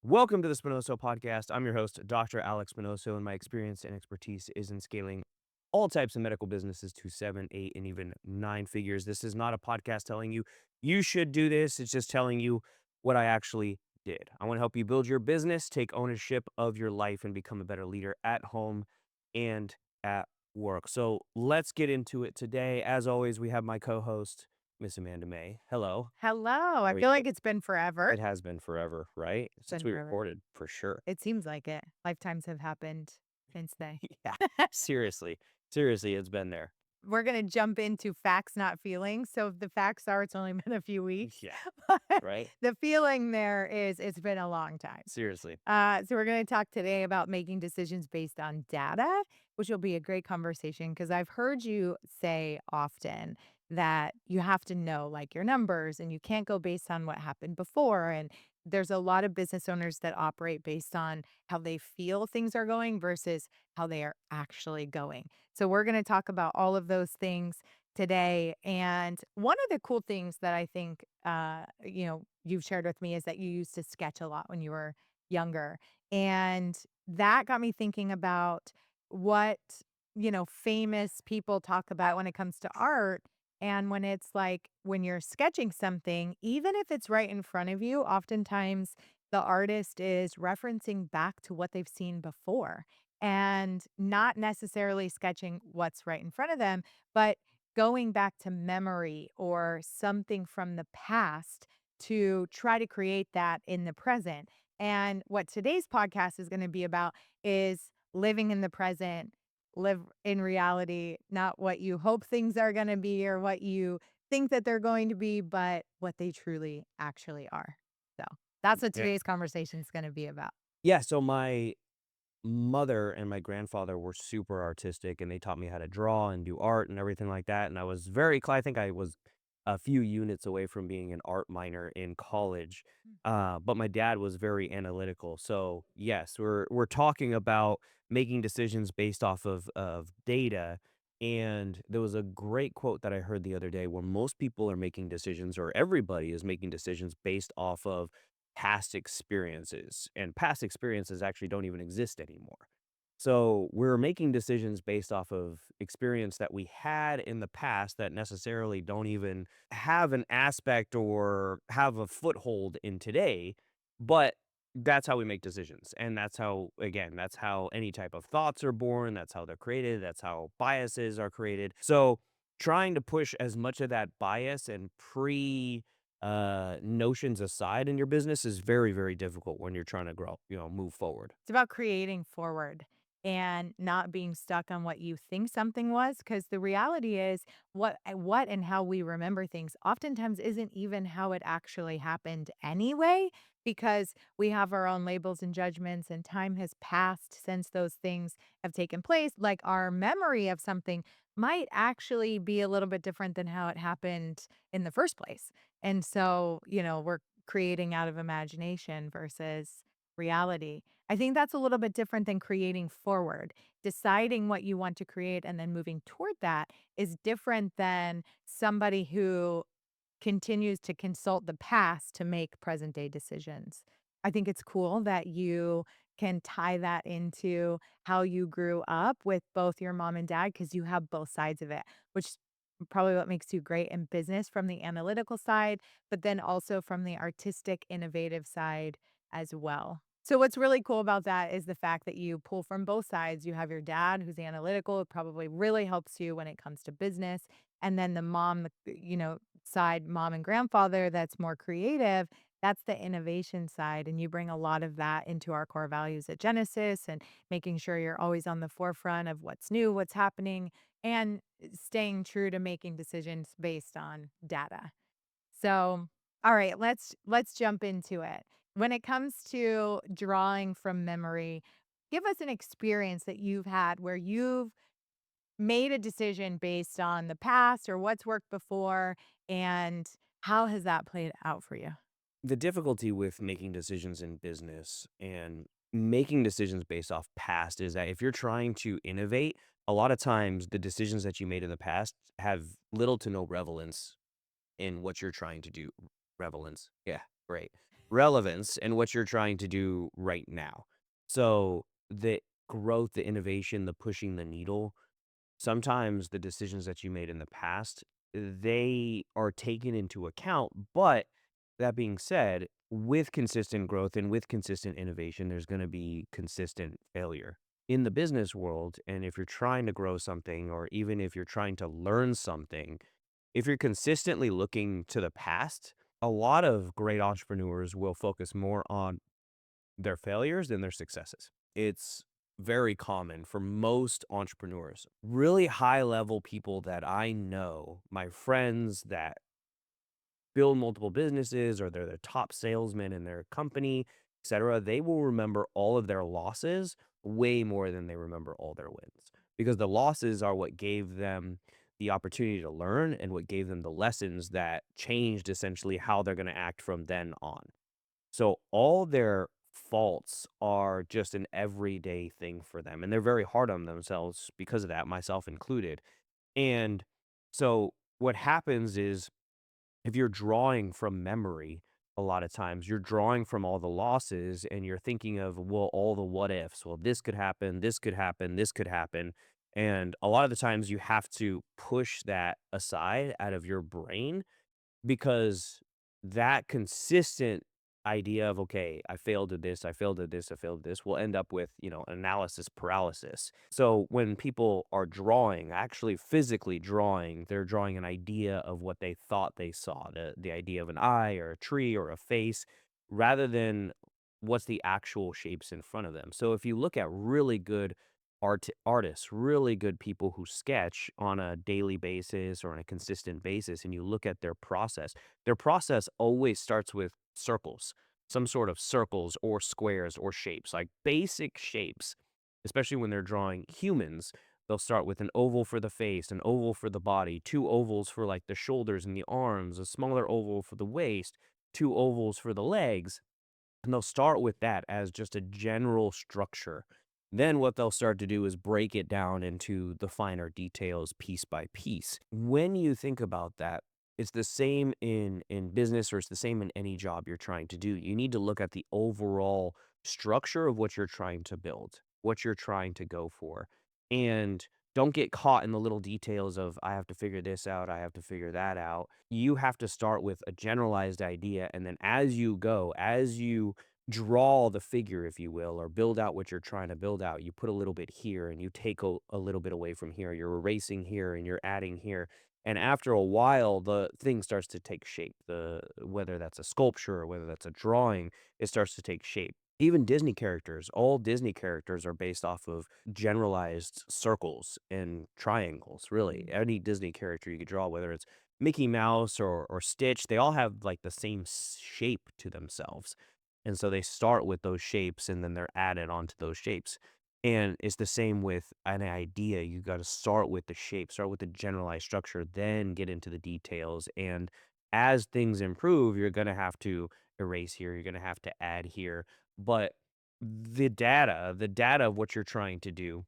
Welcome to the Spinoso Podcast. I'm your host, Dr. Alex Spinoso, and my experience and expertise is in scaling all types of medical businesses to 7, 8, and even 9 figures. This is not a podcast telling you you should do this. It's just telling you what I actually did. I want to help you build your business, take ownership of your life, and become a better leader at home and at work. So let's get into it today. As always, we have my co-host, Miss Amanda May. Hello. Hello. I How are you? feel like it's been forever. It has been forever, right? It's Since been we forever. recorded, for sure. It seems like it. Lifetimes have happened since then. Yeah, seriously. Seriously, it's been there. We're going to jump into facts, not feelings. So the facts are it's only been a few weeks. Yeah, But right? the feeling there is it's been a long time. Seriously. So we're going to talk today about making decisions based on data, which will be a great conversation because I've heard you say often that you have to know like your numbers and you can't go based on what happened before. And there's a lot of business owners that operate based on how they feel things are going versus how they are actually going. So we're going to talk about all of those things today. And one of the cool things that I think, you've shared with me is that you used to sketch a lot when you were younger. And that got me thinking about what, famous people talk about when it comes to art. And when it's like when you're sketching something, even if it's right in front of you, oftentimes the artist is referencing back to what they've seen before and not necessarily sketching what's right in front of them, but going back to memory or something from the past to try to create that in the present. And what today's podcast is going to be about is living in the present, live in reality, not what you hope things are going to be or what you think that they're going to be, but what they truly actually are. So that's what Yeah. today's conversation is going to be about. Yeah, so my mother and my grandfather were super artistic, and they taught me how to draw and do art and everything like that, and I was very I think I was a few units away from being an art minor in college, but my dad was very analytical, so, yes, we're talking about making decisions based off of data, and there was a great quote that I heard the other day where most people are making decisions, or everybody is making decisions based off of past experiences, and past experiences actually don't even exist anymore. So we're making decisions based off of experience that we had in the past that necessarily don't even have an aspect or have a foothold in today, but that's how we make decisions. And that's how, again, that's how any type of thoughts are born. That's how they're created. That's how biases are created. So trying to push as much of that bias and notions aside in your business is very, very difficult when you're trying to grow, move forward. It's about creating forward and not being stuck on what you think something was, because the reality is what and how we remember things oftentimes isn't even how it actually happened anyway, because we have our own labels and judgments and time has passed since those things have taken place. Like our memory of something might actually be a little bit different than how it happened in the first place. And so, we're creating out of imagination versus reality. I think that's a little bit different than creating forward. Deciding what you want to create and then moving toward that is different than somebody who continues to consult the past to make present day decisions. I think it's cool that you can tie that into how you grew up with both your mom and dad because you have both sides of it, which is probably what makes you great in business from the analytical side, but then also from the artistic, innovative side as well. So, what's really cool about that is the fact that you pull from both sides. You have your dad who's analytical, it probably really helps you when it comes to business. And then the mom, side, mom and grandfather that's more creative, that's the innovation side. And you bring a lot of that into our core values at Genesis and making sure you're always on the forefront of what's new, what's happening, and staying true to making decisions based on data. So, all right, let's jump into it. When it comes to drawing from memory, give us an experience that you've had where you've made a decision based on the past or what's worked before, and how has that played out for you? The difficulty with making decisions in business and making decisions based off past is that if you're trying to innovate, a lot of times the decisions that you made in the past have little to no relevance in what you're trying to do. Relevance. Yeah, great. relevance and what you're trying to do right now. So the growth, the innovation, the pushing the needle, sometimes the decisions that you made in the past, they are taken into account. But that being said, with consistent growth and with consistent innovation, there's going to be consistent failure in the business world. And if you're trying to grow something, or even if you're trying to learn something, if you're consistently looking to the past, a lot of great entrepreneurs will focus more on their failures than their successes. It's very common for most entrepreneurs. Really high level people that I know, my friends that build multiple businesses or they're the top salesman in their company, etc., they will remember all of their losses way more than they remember all their wins. Because the losses are what gave them the opportunity to learn and what gave them the lessons that changed essentially how they're going to act from then on. So all their faults are just an everyday thing for them, and they're very hard on themselves because of that, myself included. And so what happens is if you're drawing from memory, a lot of times you're drawing from all the losses and you're thinking of, well, all the what ifs. Well, this could happen, this could happen, this could happen. And a lot of the times you have to push that aside out of your brain because that consistent idea of, "Okay, I failed at this, I failed at this, I failed at this," will end up with, analysis paralysis. So when people are drawing, actually physically drawing, they're drawing an idea of what they thought they saw, the idea of an eye or a tree or a face, rather than what's the actual shapes in front of them. So if you look at really good artists, really good people who sketch on a daily basis or on a consistent basis, and you look at their process always starts with circles, some sort of circles or squares or shapes, like basic shapes, especially when they're drawing humans. They'll start with an oval for the face, an oval for the body, two ovals for like the shoulders and the arms, a smaller oval for the waist, two ovals for the legs, and they'll start with that as just a general structure. Then what they'll start to do is break it down into the finer details piece by piece. When you think about that, it's the same in business, or it's the same in any job you're trying to do. You need to look at the overall structure of what you're trying to build, what you're trying to go for. And don't get caught in the little details of, I have to figure this out, I have to figure that out. You have to start with a generalized idea. And then as you go, as you draw the figure, if you will, or build out what you're trying to build out, you put a little bit here and you take a little bit away from here. You're erasing here and you're adding here. And after a while, the thing starts to take shape. Whether that's a sculpture or whether that's a drawing, it starts to take shape. Even Disney characters, all Disney characters are based off of generalized circles and triangles, really. Mm. Any Disney character you could draw, whether it's Mickey Mouse or Stitch, they all have like the same shape to themselves. And so they start with those shapes and then they're added onto those shapes. And it's the same with an idea. You got to start with the shape, start with the generalized structure, then get into the details. And as things improve, you're going to have to erase here, you're going to have to add here. But the data of what you're trying to do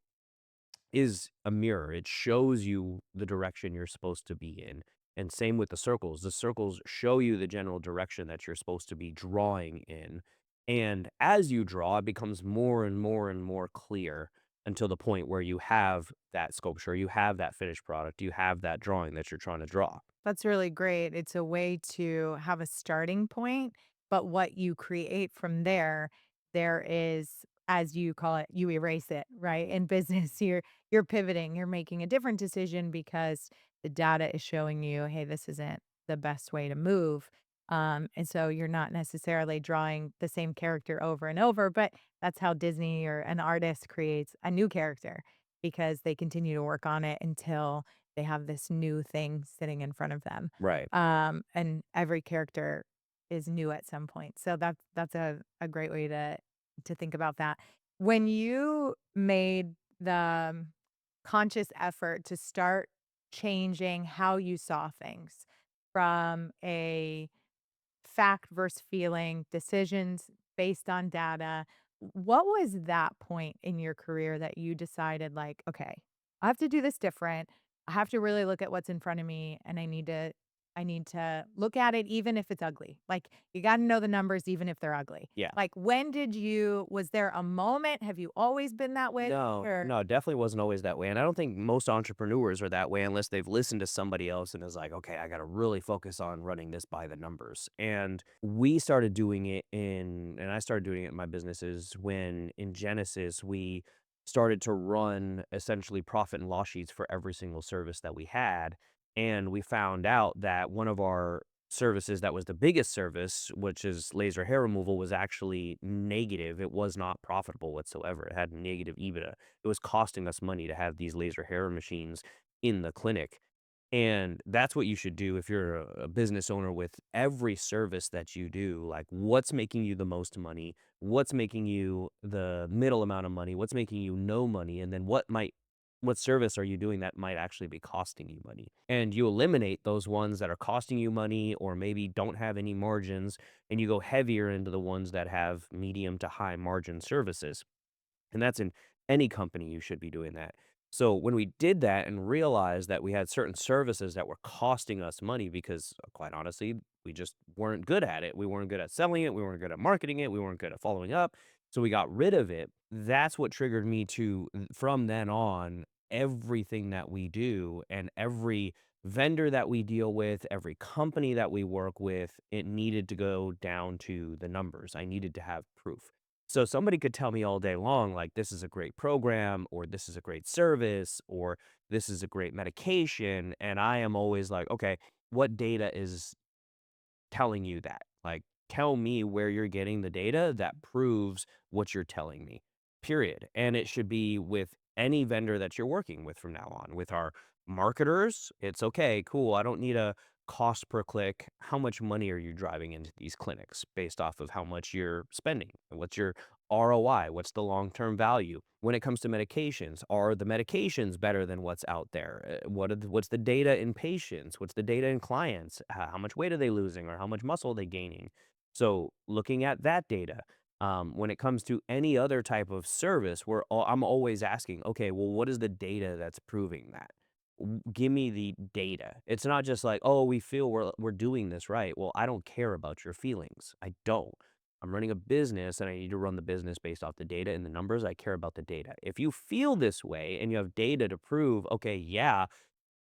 is a mirror. It shows you the direction you're supposed to be in. And same with the circles. The circles show you the general direction that you're supposed to be drawing in. And as you draw, it becomes more and more and more clear until the point where you have that sculpture, you have that finished product, you have that drawing that you're trying to draw. That's really great. It's a way to have a starting point, but what you create from there, there is, as you call it, you erase it, right? In business, you're pivoting, you're making a different decision because the data is showing you, hey, this isn't the best way to move. And so you're not necessarily drawing the same character over and over, but that's how Disney or an artist creates a new character because they continue to work on it until they have this new thing sitting in front of them. Right. And every character is new at some point. So that's a great way to think about that. When you made the conscious effort to start changing how you saw things from a fact versus feeling, decisions based on data. What was that point in your career that you decided like, okay, I have to do this different. I have to really look at what's in front of me and I need to I need to look at it even if it's ugly. Like, you gotta know the numbers even if they're ugly. Yeah. Like, when did you was there a moment? Have you always been that way? No, Or no, definitely wasn't always that way, and I don't think most entrepreneurs are that way unless they've listened to somebody else and is like, "Okay, I gotta really focus on running this by the numbers." And we started doing it and I started doing it in my businesses when in Genesis, we started to run essentially profit and loss sheets for every single service that we had, and we found out that one of our services that was the biggest service, which is laser hair removal, was actually negative. It was not profitable whatsoever. It had negative EBITDA. It was costing us money to have these laser hair machines in the clinic. And that's what you should do if you're a business owner with every service that you do. Like, what's making you the most money? What's making you the middle amount of money? What's making you no money? And then what service are you doing that might actually be costing you money? And you eliminate those ones that are costing you money or maybe don't have any margins, and you go heavier into the ones that have medium to high margin services. And that's in any company, you should be doing that. So when we did that and realized that we had certain services that were costing us money because, quite honestly, we just weren't good at it. We weren't good at selling it. We weren't good at marketing it. We weren't good at following up. So we got rid of it. That's what triggered me to, from then on, everything that we do and every vendor that we deal with, every company that we work with, it needed to go down to the numbers. I needed to have proof. So somebody could tell me all day long, like, this is a great program, or this is a great service, or this is a great medication. And I am always like, okay, what data is telling you that? Like, tell me where you're getting the data that proves what you're telling me, period. And it should be with any vendor that you're working with from now on. With our marketers, it's okay, cool. I don't need a cost per click. How much money are you driving into these clinics based off of how much you're spending? What's your ROI? What's the long term value? When it comes to medications, are the medications better than what's out there? What's the data in patients? What's the data in clients? How much weight are they losing or how much muscle are they gaining? So looking at that data, when it comes to any other type of service, I'm always asking, okay, well, what is the data that's proving that? Give me the data. It's not just like, oh, we feel we're doing this right. Well, I don't care about your feelings. I don't. I'm running a business and I need to run the business based off the data and the numbers. I care about the data. If you feel this way and you have data to prove, okay, yeah,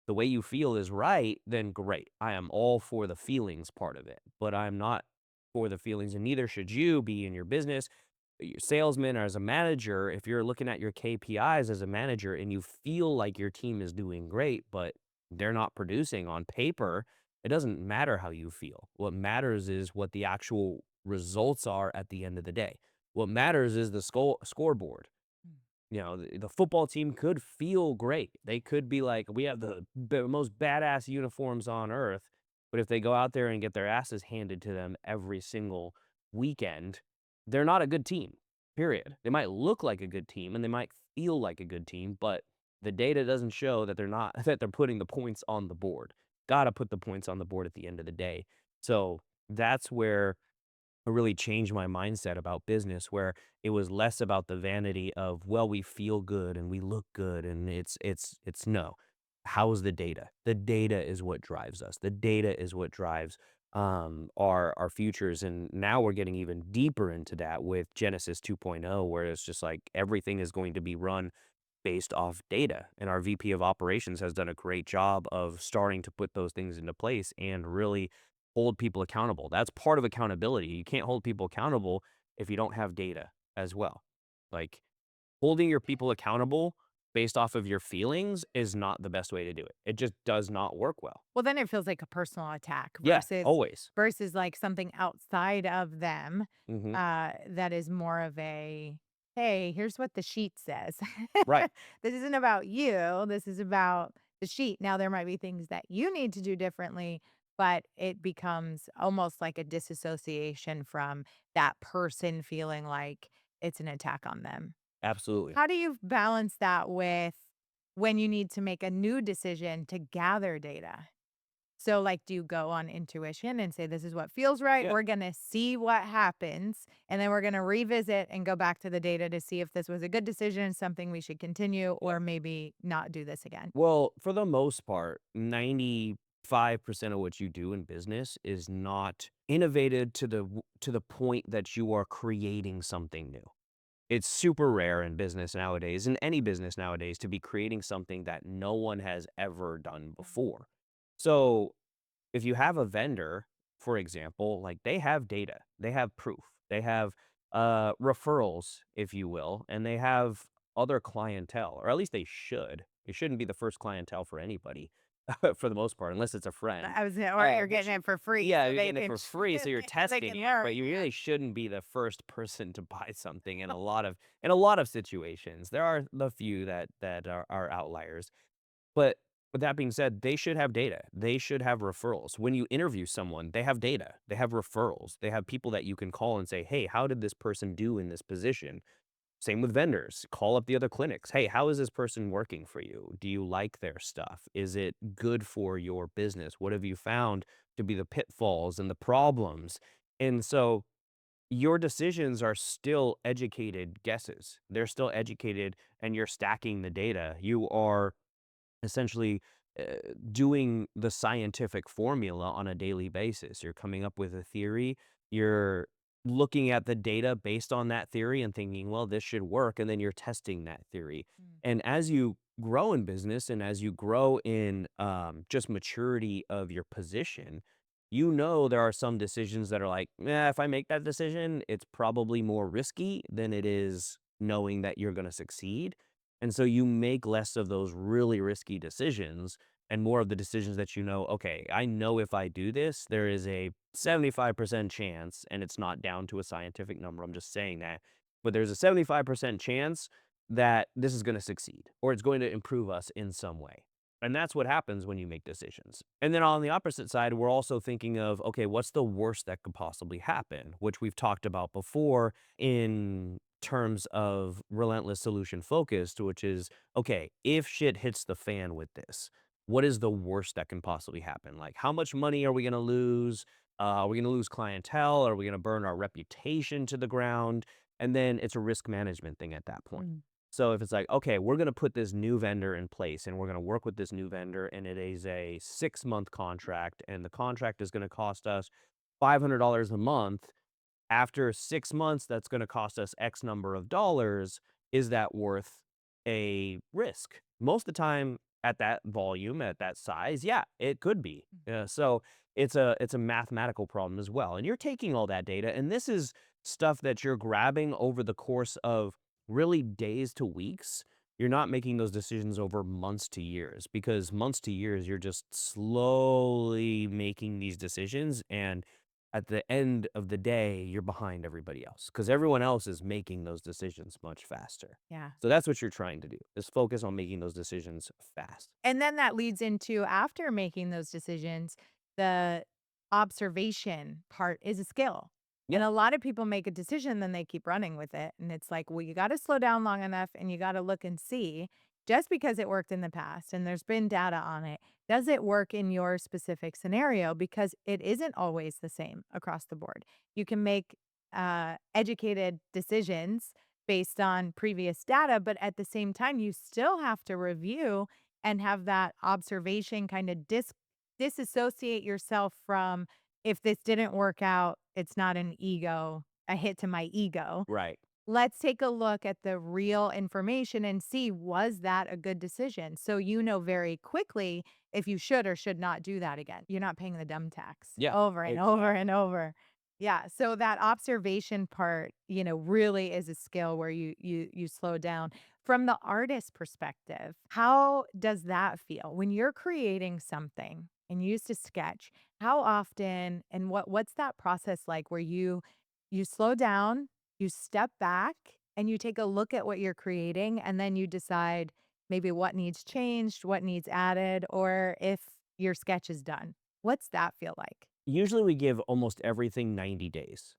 the way you feel is right, then great. I am all for the feelings part of it, but I'm not for the feelings, and neither should you be in your business, your salesman, or as a manager. If you're looking at your KPIs as a manager and you feel like your team is doing great, but they're not producing on paper, it doesn't matter how you feel. What matters is what the actual results are at the end of the day. What matters is the scoreboard. Mm. The football team could feel great. They could be like, "We have the most badass uniforms on earth," but if they go out there and get their asses handed to them every single weekend, they're not a good team, period. They might look like a good team, and they might feel like a good team, but the data doesn't show that they're not that they're putting the points on the board. Gotta put the points on the board at the end of the day. So, that's where really changed my mindset about business, where it was less about the vanity of, well, we feel good and we look good, and it's no. How's the data? The data is what drives us. The data is what drives our futures. And now we're getting even deeper into that with Genesis 2.0, where it's just like everything is going to be run based off data. And our VP of operations has done a great job of starting to put those things into place and really hold people accountable. That's part of accountability. You can't hold people accountable if you don't have data as well. Like, holding your people accountable based off of your feelings is not the best way to do it. It just does not work well. well, then it feels like a personal attack Yeah, versus always. like something outside of them, Mhm. that is more of a, "Hey, here's what the sheet says." Right. This isn't about you, this is about the sheet. Now there might be things that you need to do differently, but it becomes almost like a disassociation from that person feeling like it's an attack on them. Absolutely. How do you balance that with when you need to make a new decision to gather data? So, like, do you go on intuition and say, this is what feels right? Yeah. We're going to see what happens. And then we're going to revisit and go back to the data to see if this was a good decision, something we should continue, Yeah. or maybe not do this again. Well, for the most part, 90 5% of what you do in business is not innovated to the point that you are creating something new. It's super rare in business nowadays, in any business nowadays, to be creating something that no one has ever done before. So if you have a vendor, for example, like they have data, they have proof, they have referrals, if you will, and they have other clientele, or at least they should. It shouldn't be the first clientele for anybody, for the most part, unless it's a friend. I was or you're But getting it for free yeah, so you're they getting it can for free, so you're so they testing can it, but learn, you yeah. really shouldn't be the first person to buy something in a lot of situations. There are the few that are outliers. But with that being said, they should have data. They should have referrals. When you interview someone, they have data. They have referrals. They have people that you can call and say, "Hey, how did this person do in this position?" Same with vendors. Call up the other clinics. "Hey, how is this person working for you? Do you like their stuff? Is it good for your business? What have you found to be the pitfalls and the problems?" And so your decisions are still educated guesses. They're still educated and you're stacking the data. You are essentially uh, doing the scientific formula on a daily basis. You're coming up with a theory, you're looking at the data based on that theory and thinking, well, this should work. And then you're testing that theory. Mm. And as you grow in business and as you grow in just maturity of your position, you know there are some decisions that are like, if I make that decision, it's probably more risky than it is knowing that you're going to succeed. And so you make less of those really risky decisions and more of the decisions that you know, okay, I know if I do this, there is a 75% chance, and it's not down to a scientific number, I'm just saying that, but there's a 75% chance that this is going to succeed or it's going to improve us in some way. And that's what happens when you make decisions. And then on the opposite side, we're also thinking of, okay, what's the worst that could possibly happen, which we've talked about before in terms of relentless solution focused, which is, okay, if shit hits the fan with this, what is the worst that can possibly happen? Like, how much money are we going to lose? Are we going to lose clientele? Are we going to burn our reputation to the ground? And then it's a risk management thing at that point. Mm. So if it's like, okay, we're going to put this new vendor in place and we're going to work with this new vendor, and it is a 6-month contract, and the contract is going to cost us $500 a month after 6 months, that's gonna cost us X number of dollars. Is that worth a risk? Most of the time at that volume, at that size, yeah, it could be. So it's a mathematical problem as well, and you're taking all that data, and this is stuff that you're grabbing over the course of really days to weeks. You're not making those decisions over months to years, because months to years, you're just slowly making these decisions, and at the end of the day, you're behind everybody else because everyone else is making those decisions much faster. Yeah. So that's what you're trying to do, is focus on making those decisions fast. And then that leads into after making those decisions, the observation part is a skill. And Yeah, a lot of people make a decision, then they keep running with it. And it's like, well, you got to slow down long enough and you got to look and see just because it worked in the past and there's been data on it, does it work in your specific scenario? Because it isn't always the same across the board. You can make educated decisions based on previous data, but at the same time, you still have to review and have that observation kind of disassociate yourself from if this didn't work out, it's not a hit to my ego. right. Let's take a look at the real information and see, was that a good decision? So you know very quickly if you should or should not do that again. You're not paying the dumb tax Yeah, over and over and exactly. over. Yeah, so that observation part, really is a skill where you slow down. From the artist perspective, how does that feel when you're creating something and you used to sketch? How often and what's that process like where you slow down, you step back, and you take a look at what you're creating, and then you decide maybe what needs changed, what needs added, or if your sketch is done. What's that feel like? Usually we give almost everything 90 days.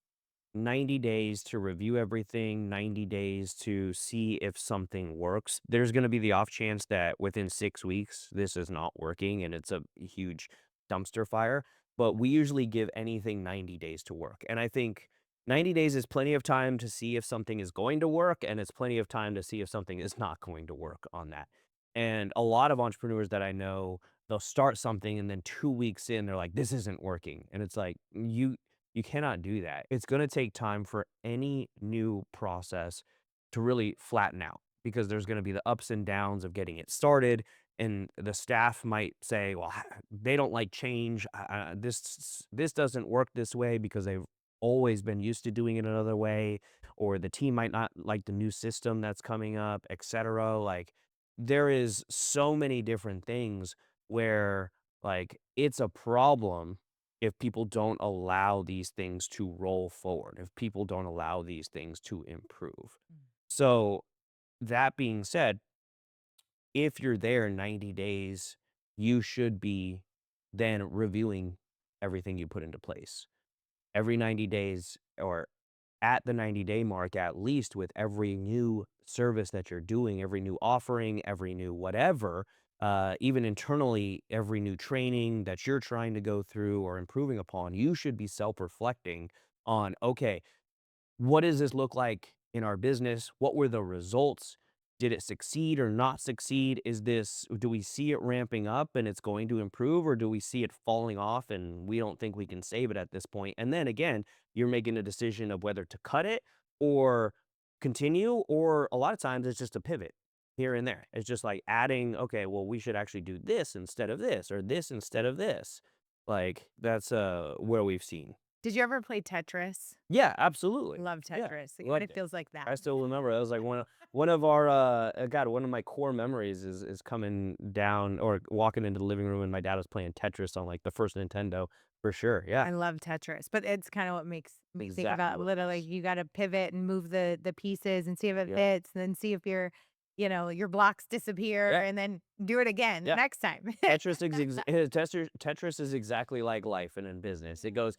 90 days to review everything, 90 days to see if something works. There's going to be the off chance that within 6 weeks, this is not working and it's a huge dumpster fire. But we usually give anything 90 days to work. And I think 90 days is plenty of time to see if something is going to work, and it's plenty of time to see if something is not going to work on that. And a lot of entrepreneurs that I know they'll start something and then 2 weeks in, they're like, "This isn't working." And it's like, you cannot do that. It's gonna take time for any new process to really flatten out because there's gonna be the ups and downs of getting it started, and the staff might say, "Well, they don't like change. This doesn't work this way because they've always been used to doing it another way," or the team might not like the new system that's coming up, etc. Like there is so many different things where like it's a problem if people don't allow these things to roll forward, if people don't allow these things to improve. Mm. So that being said, if you're there 90 days, you should be then reviewing everything you put into place. Every 90 days or at the 90-day mark, at least with every new service that you're doing, every new offering, every new whatever, even internally, every new training that you're trying to go through or improving upon, you should be self reflecting on, okay, what does this look like in our business? What were the results? Did it succeed or not succeed? Do we see it ramping up and it's going to improve, or do we see it falling off and we don't think we can save it at this point? And then again, you're making a decision of whether to cut it or continue, or a lot of times it's just a pivot here and there. It's just like adding, okay, well, we should actually do this instead of this or this instead of this. Like that's where we've seen. Did you ever play Tetris? Yeah, absolutely. Love Yeah, Tetris. It loved kinda it. feels like that. I still remember that was like one of our, God, one of my core memories is coming down or walking into the living room and my dad was playing Tetris on, like, the first Nintendo for sure, yeah. I love Tetris, but it's kinda what makes me think Exactly about what it literally is. you gotta pivot and move the pieces and see if it Yep. fits, and then see if your blocks disappear, Yeah, and then do it again yeah. next time. Tetris is exactly like life and in business. It goes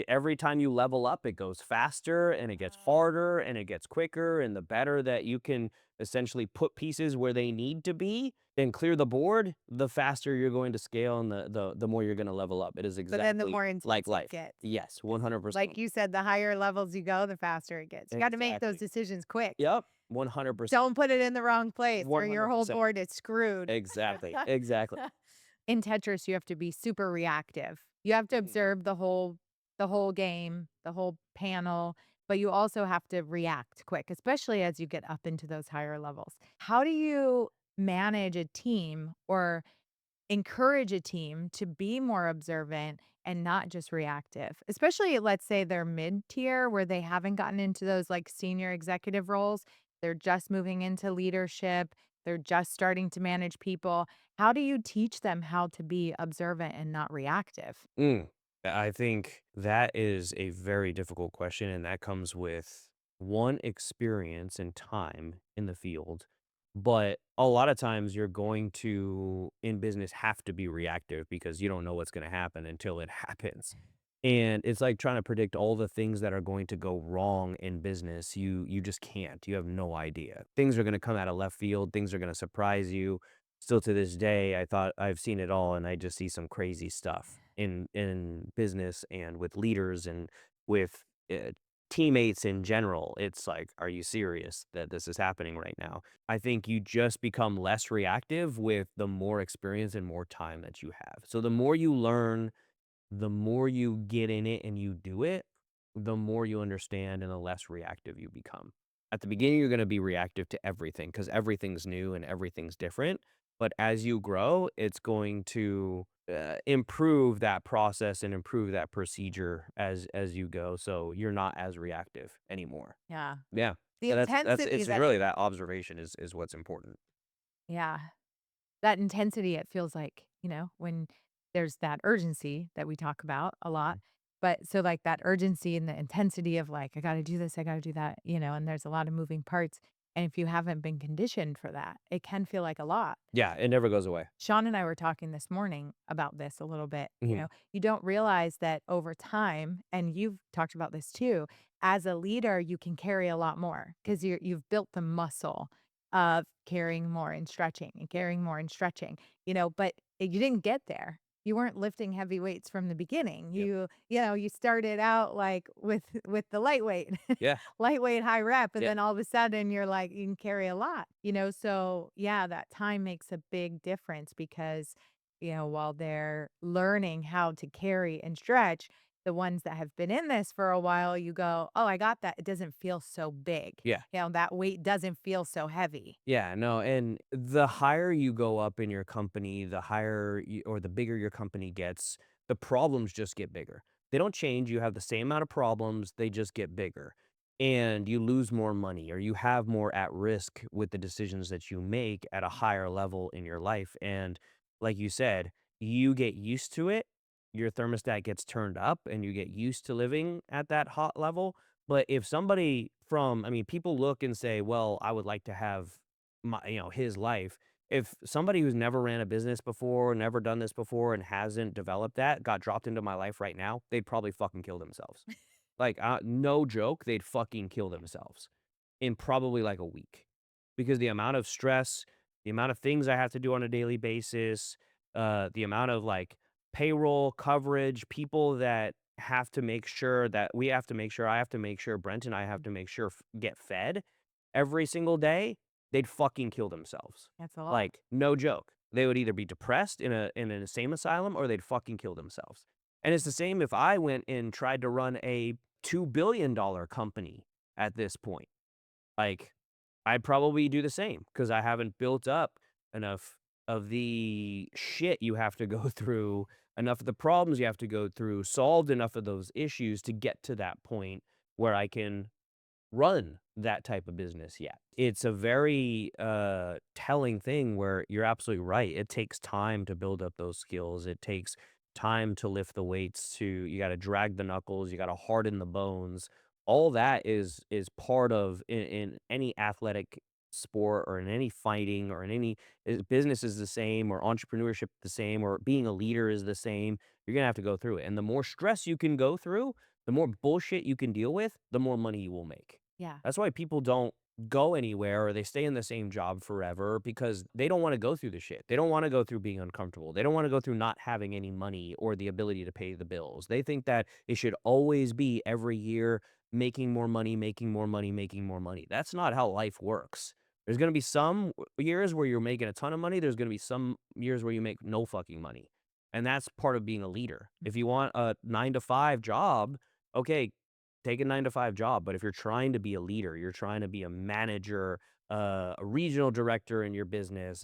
every time you level up, it goes faster and it gets harder and it gets quicker. And the better that you can essentially put pieces where they need to be and clear the board, the faster you're going to scale and the more you're going to level up. It is But then the exactly more like intense it life. gets. Yes, 'Cause like 100%. you said, the higher levels you go, the faster it gets. You gotta make those Exactly. decisions quick. Yep, 100%. Don't put it in the wrong place or your whole 100%. board is screwed. Exactly. Exactly. In Tetris, you have to be super reactive. You have to Mm, observe the whole game, the whole panel, but you also have to react quick, especially as you get up into those higher levels. How do you manage a team or encourage a team to be more observant and not just reactive? Especially, let's say they're mid-tier where they haven't gotten into those like senior executive roles. They're just moving into leadership. They're just starting to manage people. How do you teach them how to be observant and not reactive? mm. I think that is a very difficult question, and that comes with one experience and time in the field. But a lot of times you're going to, in business, have to be reactive because you don't know what's going to happen until it happens. And it's like trying to predict all the things that are going to go wrong in business. You just can't. You have no idea. Things are going to come out of left field. Things are going to surprise you. Still to this day, I thought I've seen it all, and I just see some crazy stuff in business and with leaders and with teammates in general. It's like, are you serious that this is happening right now? I think you just become less reactive with the more experience and more time that you have. So the more you learn, the more you get in it and you do it, the more you understand and the less reactive you become. At the beginning, you're going to be reactive to everything because everything's new and everything's different. But as you grow, it's going to improve that process and improve that procedure as you go. So you're not as reactive anymore. Yeah. Yeah, The yeah. That's intensity it's that really that observation is what's important. yeah. That intensity, it feels like, when there's that urgency that we talk about a lot. Mhm. But so like that urgency and the intensity of like, I gotta do this, I gotta do that, and there's a lot of moving parts. And if you haven't been conditioned for that, it can feel like a lot. Yeah, it never goes away. Sean and I were talking this morning about this a little bit. Mhm. You don't realize that over time, and you've talked about this too, as a leader, you can carry a lot more because you've built the muscle of carrying more and stretching and Yeah. carrying more and stretching, but you didn't get there. You weren't lifting heavy weights from the beginning. Yep. You started out like with the lightweight, Yeah. lightweight high rep, and Yeah. then all of a sudden you're like, you can carry a lot. So yeah, that time makes a big difference because while they're learning how to carry and stretch, the ones that have been in this for a while, you go, "Oh, I got that." It doesn't feel so big. Yeah. That weight doesn't feel so heavy. Yeah, no, and the higher you go up in your company, the higher you, or the bigger your company gets, the problems just get bigger. They don't change. You have the same amount of problems, they just get bigger. And you lose more money or you have more at risk with the decisions that you make at a higher level in your life. And like you said, you get used to it. Your thermostat gets turned up and you get used to living at that hot level. But if somebody from, I mean, people look and say, well, I would like to have his life. If somebody who's never ran a business before, never done this before, and hasn't developed that got dropped into my life right now, they'd probably fucking kill themselves. Like, no joke, they'd fucking kill themselves in probably like a week because the amount of stress, the amount of things I have to do on a daily basis, the amount of like payroll coverage, people that have to make sure that we have to make sure, I have to make sure, Brent and I have to make sure get fed every single day, they'd fucking kill themselves. That's a lot. Like, no joke. They would either be depressed in an insane asylum or they'd fucking kill themselves. And it's the same if I went and tried to run a $2 billion company at this point. Like, I'd probably do the same because I haven't built up enough of the shit you have to go through, enough of the problems you have to go through, solved enough of those issues to get to that point where I can run that type of business yet. It's a very, telling thing where you're absolutely right. It takes time to build up those skills. It takes time to lift the weights to you gotta drag the knuckles, you gotta harden the bones. All that is part of in any athletic sport or in any fighting or in any business is the same or entrepreneurship the same or being a leader is the same. You're gonna have to go through it. And the more stress you can go through, the more bullshit you can deal with, the more money you will make. Yeah. That's why people don't go anywhere or they stay in the same job forever because they don't wanna go through the shit. They don't wanna go through being uncomfortable. They don't wanna go through not having any money or the ability to pay the bills. They think that it should always be every year making more money, making more money, making more money. That's not how life works. There's gonna be some years where you're making a ton of money. There's gonna be some years where you make no fucking money. And that's part of being a leader. If you want a 9 to 5 job, okay, take a 9 to 5 job, but if you're trying to be a leader, you're trying to be a manager, a regional director in your business,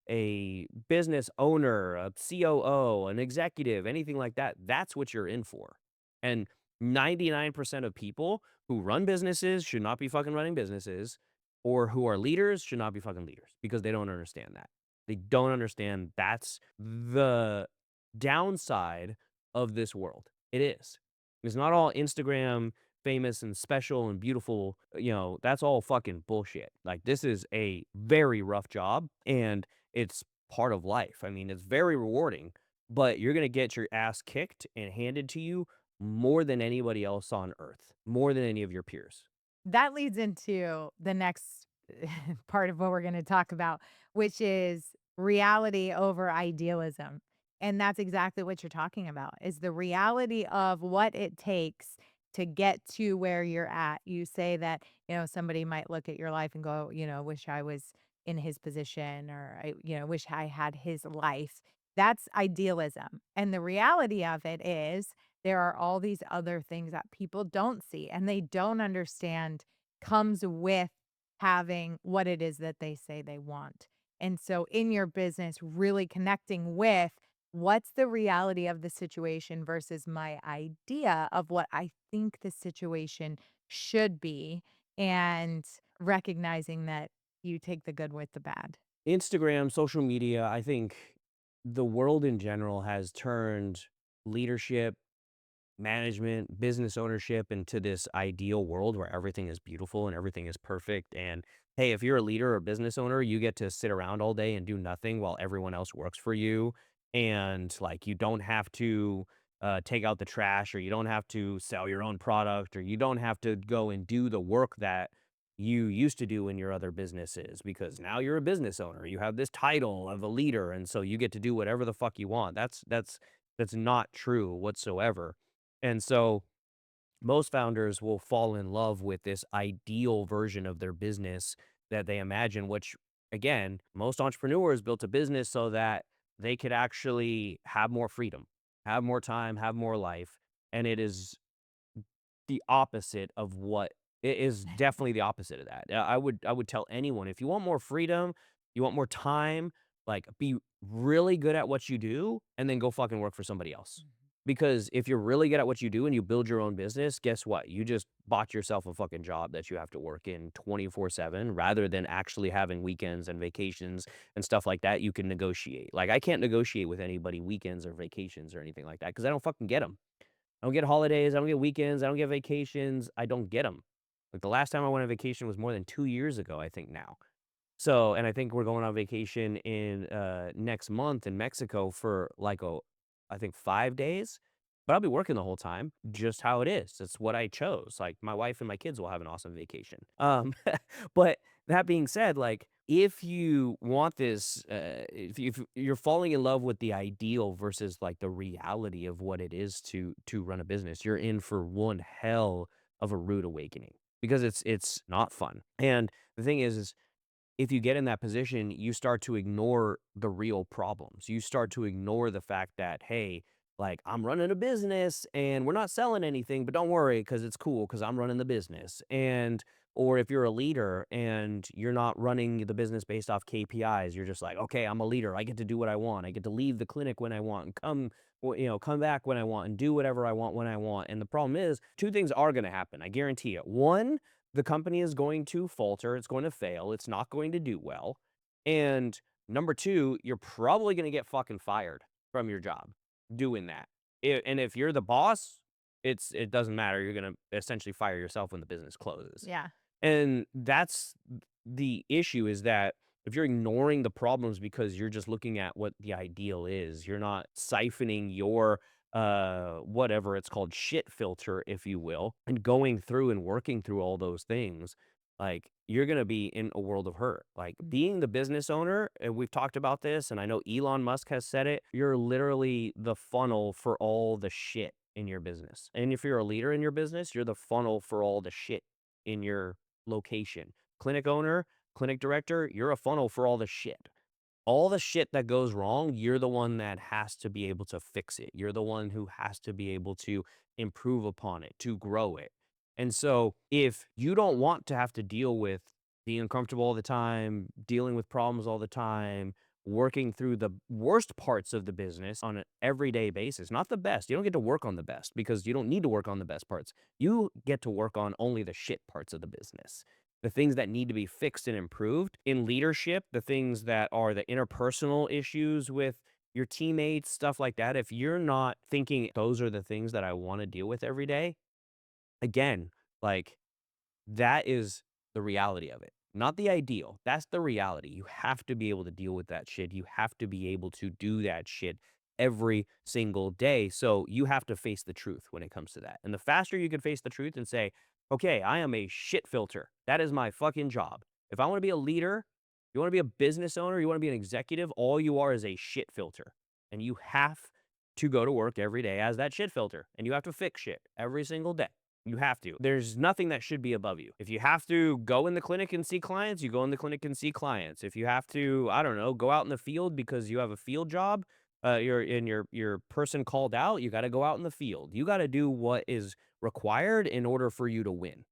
a business owner, a COO, an executive, anything like that, that's what you're in for. And 99% of people who run businesses should not be fucking running businesses, or who are leaders should not be fucking leaders because they don't understand that. They don't understand that's the downside of this world. It is. It's not all Instagram famous and special and beautiful, that's all fucking bullshit. Like, this is a very rough job, and it's part of life. I mean, it's very rewarding, but you're gonna get your ass kicked and handed to you more than anybody else on earth, more than any of your peers. That leads into the next part of what we're gonna talk about, which is reality over idealism. And that's exactly what you're talking about, is the reality of what it takes to get to where you're at. You say that, somebody might look at your life and go, "Wish I was in his position," or "Wish I had his life." That's idealism. And the reality of it is there are all these other things that people don't see and they don't understand comes with having what it is that they say they want. And so in your business, really connecting with what's the reality of the situation versus my idea of what I think the situation should be, and recognizing that you take the good with the bad. Instagram, social media, I think the world in general has turned leadership, management, business ownership into this ideal world where everything is beautiful and everything is perfect. And hey, if you're a leader or business owner, you get to sit around all day and do nothing while everyone else works for you. And like, you don't have to take out the trash, or you don't have to sell your own product, or you don't have to go and do the work that you used to do in your other businesses because now you're a business owner. You have this title of a leader. And so you get to do whatever the fuck you want. That's not true whatsoever. And so most founders will fall in love with this ideal version of their business that they imagine, which again, most entrepreneurs built a business so that they could actually have more freedom, have more time, have more life, and it is the opposite of what it is definitely the opposite of that. I would tell anyone, if you want more freedom, you want more time, like, be really good at what you do, and then go fucking work for somebody else. Because if you're really good at what you do and you build your own business, guess what? You just bought yourself a fucking job that you have to work in 24/7 rather than actually having weekends and vacations and stuff like that you can negotiate. Like, I can't negotiate with anybody weekends or vacations or anything like that because I don't fucking get them. I don't get holidays, I don't get weekends, I don't get vacations, I don't get them. Like, the last time I went on vacation was more than 2 years ago, I think now. So and I think we're going on vacation in, next month in Mexico for, like, I think 5 days, but I'll be working the whole time, just how it is. It's what I chose. Like, my wife and my kids will have an awesome vacation. But that being said, like, if you want this, if you're falling in love with the ideal versus, like, the reality of what it is to run a business, you're in for one hell of a rude awakening because it's not fun. And the thing is if you get in that position, you start to ignore the real problems. You start to ignore the fact that, hey, like I'm running a business and we're not selling anything, but don't worry because it's cool because I'm running the business. And, or if you're a leader and you're not running the business based off KPIs, you're just like, okay, I'm a leader. I get to do what I want. I get to leave the clinic when I want and come, come back when I want and do whatever I want when I want. And the problem is, two things are going to happen. I guarantee it. One, the company is going to falter, it's going to fail, it's not going to do well, and number 2, you're probably gonna get fucking fired from your job doing that. And if you're the boss, it doesn't matter, you're gonna essentially fire yourself when the business closes. Yeah. And that's the issue is that if you're ignoring the problems because you're just looking at what the ideal is, you're not siphoning your whatever it's called shit filter if you will and going through and working through all those things like you're going to be in a world of hurt like Mm. being the business owner and we've talked about this and I know Elon Musk has said it you're literally the funnel for all the shit in your business and if you're a leader in your business you're the funnel for all the shit in your location. Clinic owner, clinic director, you're a funnel for all the shit that goes wrong, you're the one that has to be able to fix it. You're the one who has to be able to improve upon it, to grow it. And so, if you don't want to have to deal with being uncomfortable all the time, dealing with problems all the time, working through the worst parts of the business on an everyday basis, not the best. You don't get to work on the best because you don't need to work on the best parts. You get to work on only the shit parts of the business the things that need to be fixed and improved in leadership, the things that are the interpersonal issues with your teammates, stuff like that. If you're not thinking those are the things that I want to deal with every day, again, like that is the reality of it. Not the ideal. That's the reality. You have to be able to deal with that shit. You have to be able to do that shit every single day. So you have to face the truth when it comes to that. And the faster you can face the truth and say, okay, I am a shit filter. That is my fucking job. If I want to be a leader, you want to be a business owner, you want to be an executive, all you are is a shit filter. And you have to go to work every day as that shit filter. And you have to fix shit every single day. You have to. There's nothing that should be above you. If you have to go in the clinic and see clients, you go in the clinic and see clients. If you have to, I don't know, go out in the field because you have a field job, you're in your person called out, you got to go out in the field. You got to do what is required in order for you to win.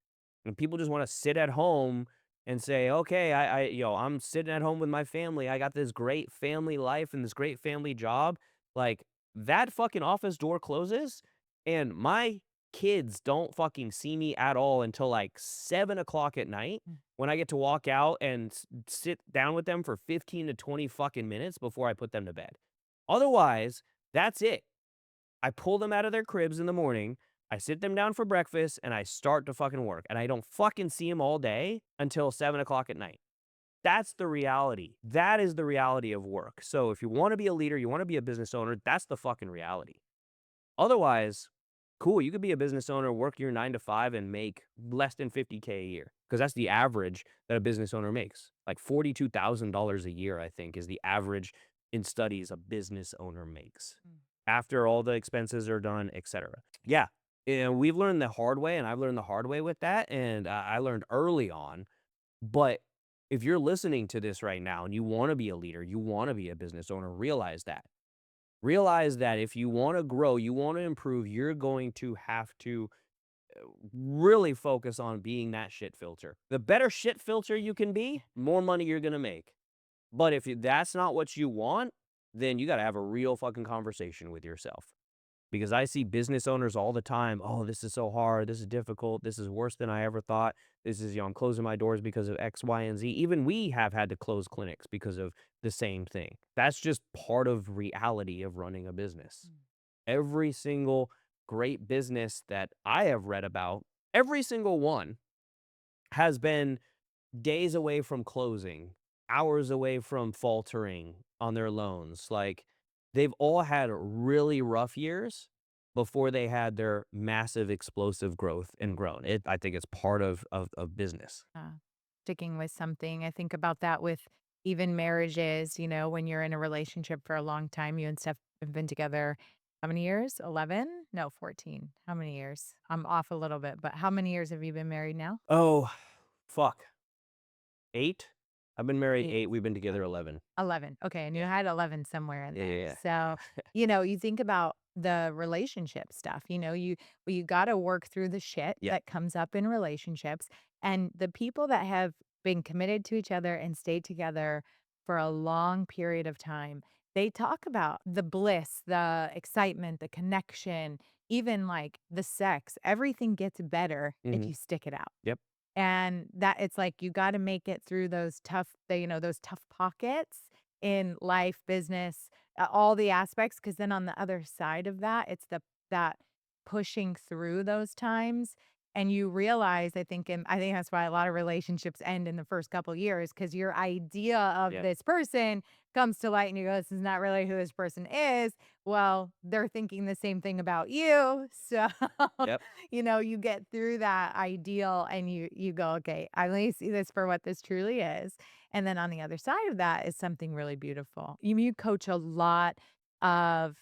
And people just want to sit at home and say, "Okay, I'm sitting at home with my family. I got this great family life and this great family job." Like that fucking office door closes and my kids don't fucking see me at all until like 7 o'clock at night Mm. when I get to walk out and sit down with them for 15 to 20 fucking minutes before I put them to bed. Otherwise, that's it. I pull them out of their cribs in the morning, I sit them down for breakfast, and I start to fucking work. And I don't fucking see them all day until 7 o'clock at night. That's the reality. That is the reality of work. So if you want to be a leader, you want to be a business owner, that's the fucking reality. Otherwise, cool, you could be a business owner, work your 9 to 5 and make less than 50K a year because that's the average that a business owner makes. Like $42,000 a year, I think, is the average in studies a business owner makes Mm. after all the expenses are done, etc. Yeah. And we've learned the hard way, and I've learned the hard way with that. And I learned early on, but If you're listening to this right now and you wanna be a leader, you wanna be a business owner, realize that. Realize that if you wanna grow, you wanna improve, you're going to have to really focus on being that shit filter. The better shit filter you can be, more money you're gonna make. But if that's not what you want, then you gotta have a real fucking conversation with yourself. Because I see business owners all the time, "Oh, this is so hard. This is difficult. This is worse than I ever thought. This is, I'm closing my doors because of X, Y, and Z." Even we have had to close clinics because of the same thing. That's just part of reality of running a business. Mm. Every single great business that I have read about, every single one has been days away from closing, hours away from faltering on their loans. Like, they've all had really rough years before they had their massive explosive growth and grown. I think it's part of business. uh, Sticking with something. I think about that with even marriages, when you're in a relationship for a long time, you and Steph have been together how many years? 11? No, 14. How many years? I'm off a little bit, but how many years have you been married now? Oh, fuck. 8? I've been married 8. 8, we've been together 11. 11. Okay, I knew I Yeah. had 11 somewhere in Yeah, there. yeah, So, yeah. you think about the relationship stuff, you gotta work through the shit Yeah. that comes up in relationships, and the people that have been committed to each other and stayed together for a long period of time, they talk about the bliss, the excitement, the connection, even, like, the sex. Everything gets better if Mhm. you stick it out. Yep. And that it's like you gotta make it through those tough pockets in life, business, all the aspects. Because then on the other side of that, it's that pushing through those times, and you realize, I think that's why a lot of relationships end in the first couple years, because your idea of Yeah. this person comes to light and you go, "This is not really who this person is." Well, they're thinking the same thing about you, so Yep. you get through that ideal and you go, "Okay, I only see this for what this truly is." And then on the other side of that is something really beautiful. You coach a lot of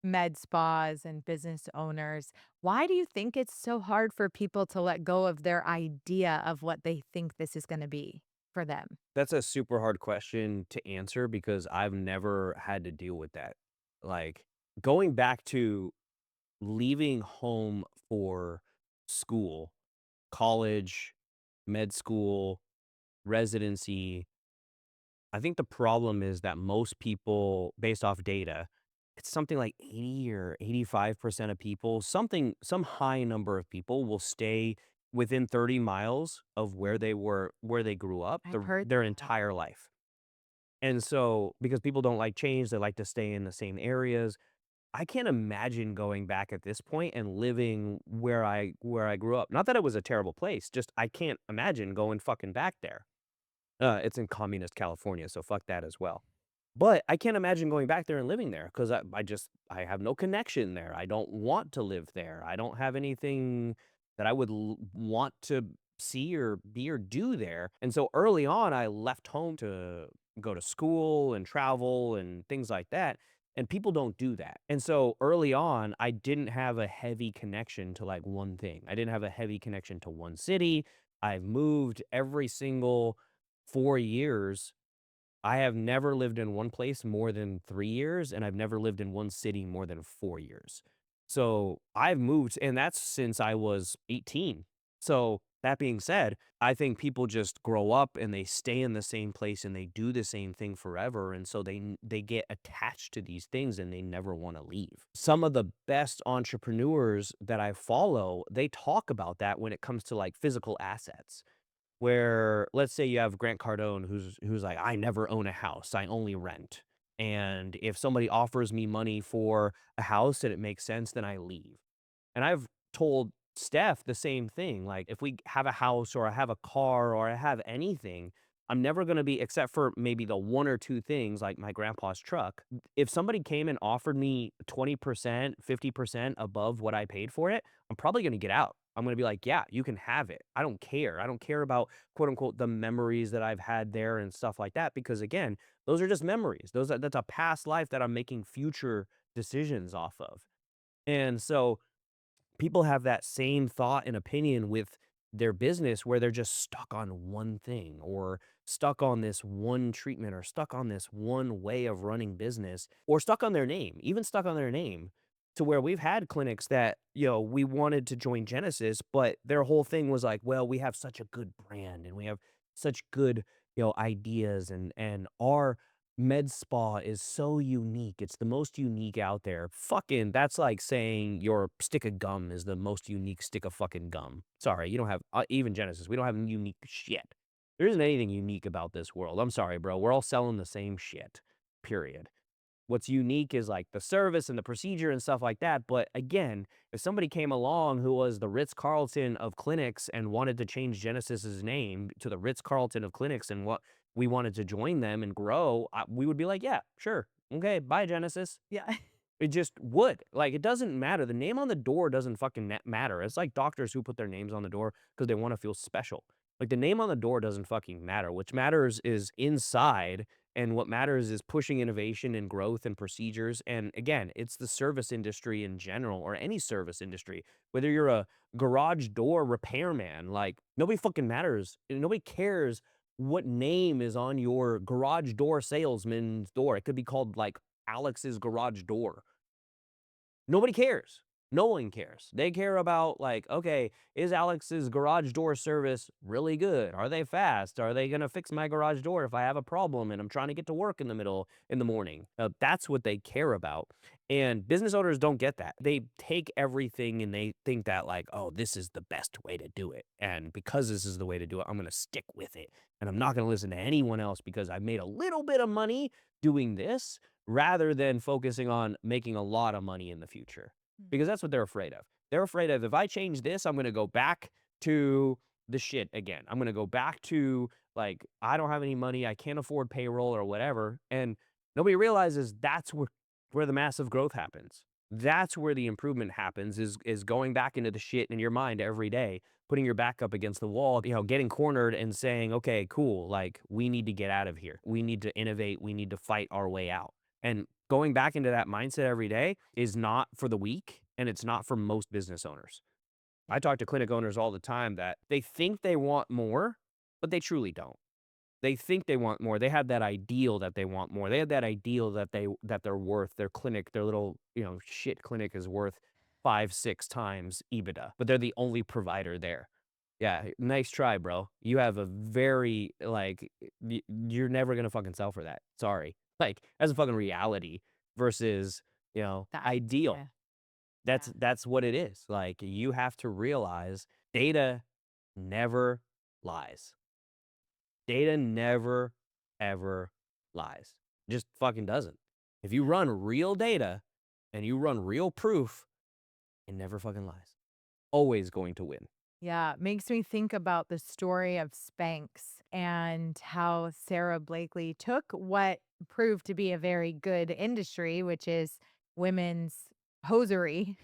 med spas and business owners. Why do you think it's so hard for people to let go of their idea of what they think this is gonna be for them? That's a super hard question to answer because I've never had to deal with that. Like, going back to leaving home for school, college, med school, residency, I think the problem is that most people, based off data, it's something like 80 or 85% of people, some high number of people will stay within 30 miles of where they grew up, I've heard their that. entire life. And so, because people don't like change, they like to stay in the same areas. I can't imagine going back at this point and living where I grew up. Not that it was a terrible place, just I can't imagine going fucking back there. It's in communist California, so fuck that as well. But I can't imagine going back there and living there 'cause I have no connection there. I don't want to live there. I don't have anything that I would want to see or be or do there. And so early on, I left home to go to school and travel and things like that. And people don't do that. And so early on, I didn't have a heavy connection to like one thing. I didn't have a heavy connection to one city. I've moved every single 4 years. I have never lived in one place more than 3 years, and I've never lived in one city more than 4 years. So, I've moved and that's since I was 18. So, that being said, I think people just grow up and they stay in the same place and they do the same thing forever, and so they get attached to these things and they never wanna leave. Some of the best entrepreneurs that I follow, they talk about that when it comes to, like, physical assets. Where let's say you have Grant Cardone who's like, "I never own a house, I only rent. And if somebody offers me money for a house and it makes sense, then I leave." And I've told Steph the same thing, like, if we have a house or I have a car or I have anything, I'm never gonna be except for maybe the 1 or 2 things like my grandpa's truck. If somebody came and offered me 20%, 50% above what I paid for it, I'm probably gonna get out. I'm gonna be like, "Yeah, you can have it. I don't care. I don't care about, quote, unquote, 'the memories that I've had there,' and stuff like that," because, again, those are just memories. That's a past life that I'm making future decisions off of. And so people have that same thought and opinion with their business where they're just stuck on one thing or stuck on this one treatment or stuck on this one way of running business or stuck on their name, even stuck on their name to where we've had clinics that, we wanted to join Genesis, but their whole thing was like, well, we have such a good brand and we have such good, ideas and our med spa is so unique. It's the most unique out there. Fucking that's like saying your stick of gum is the most unique stick of fucking gum. Sorry, you don't have even Genesis. We don't have unique shit. There isn't anything unique about this world. I'm sorry, bro. We're all selling the same shit. Period. What's unique is like the service and the procedure and stuff like that. But again, if somebody came along who was the Ritz Carlton of clinics and wanted to change Genesis's name to the Ritz Carlton of clinics and what we wanted to join them and grow, we would be like, yeah, sure. Okay, bye, Genesis. Yeah. It just would. Like, it doesn't matter. The name on the door doesn't fucking matter. It's like doctors who put their names on the door because they want to feel special. Like, the name on the door doesn't fucking matter. What matters is inside, and what matters is pushing innovation and growth and procedures. And again, it's the service industry in general or any service industry. Whether you're a garage door repairman, like, nobody fucking matters. Nobody cares what name is on your garage door salesman's door. It could be called, like, Alex's garage door. Nobody cares. No one cares. They care about like, okay, is Alex's garage door service really good? Are they fast? Are they gonna fix my garage door if I have a problem and I'm trying to get to work in the morning? That's what they care about. And business owners don't get that. They take everything and they think that like, oh, this is the best way to do it. And because this is the way to do it, I'm gonna stick with it. And I'm not gonna listen to anyone else because I made a little bit of money doing this rather than focusing on making a lot of money in the future, Mm. because that's what they're afraid of. They're afraid of if I change this, I'm gonna go back to the shit again. I'm gonna go back to like, I don't have any money, I can't afford payroll or whatever. And nobody realizes that's where the massive growth happens. That's where the improvement happens is going back into the shit in your mind every day, putting your back up against the wall, getting cornered and saying, okay, cool, like we need to get out of here. We need to innovate, we need to fight our way out. And going back into that mindset every day is not for the weak, and it's not for most business owners. Yeah. I talk to clinic owners all the time that they think they want more, but they truly don't. They think they want more. They have that ideal that they want more. They have that ideal that they're worth their clinic, their little, shit clinic is worth 5, 6 times EBITDA, but they're the only provider there. Yeah, nice try, bro. You have a very like you're never gonna fucking sell for that. Sorry. Like that's a fucking reality versus, The ideal. idea. That's Yeah. that's what it is. Like you have to realize data never lies. Data never, ever lies. Just fucking doesn't. If you run real data and you run real proof, it never fucking lies. Always going to win. Yeah, makes me think about the story of Spanx and how Sarah Blakely took what proved to be a very good industry, which is women's hosiery,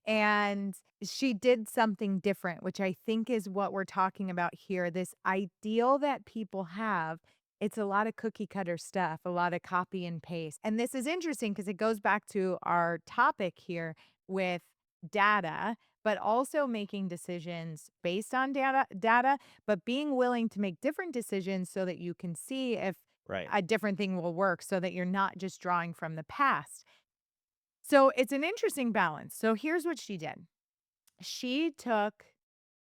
and she did something different, which I think is what we're talking about here. This ideal that people have, it's a lot of cookie cutter stuff, a lot of copy and paste. And this is interesting because it goes back to our topic here with data, but also making decisions based on data, but being willing to make different decisions so that you can see if Right. a different thing will work so that you're not just drawing from the past. So it's an interesting balance. So here's what she did. She took